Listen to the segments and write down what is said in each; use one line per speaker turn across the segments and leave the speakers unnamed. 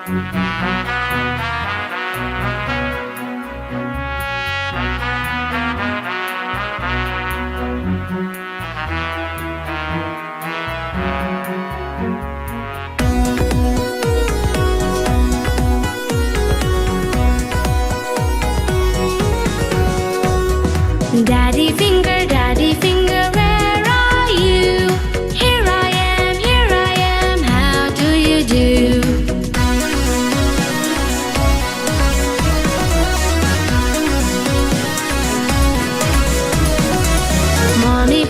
Daddy finger, where are you? Here I am, how do you do? Mommy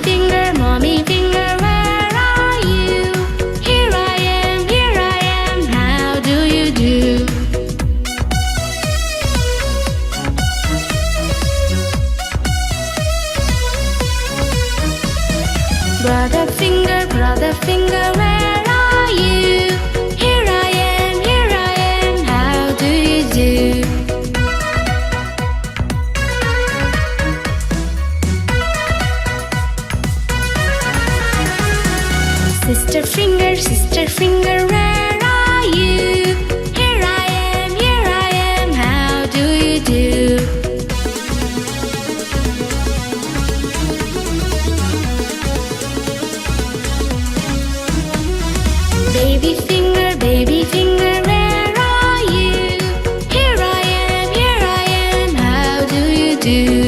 finger, where are you? Here I am, how do you do? Brother finger, where are you? Here I am, how do you do? Sister finger, where are you? Here I am, how do you do? Baby finger, where are you? Here I am, how do you do?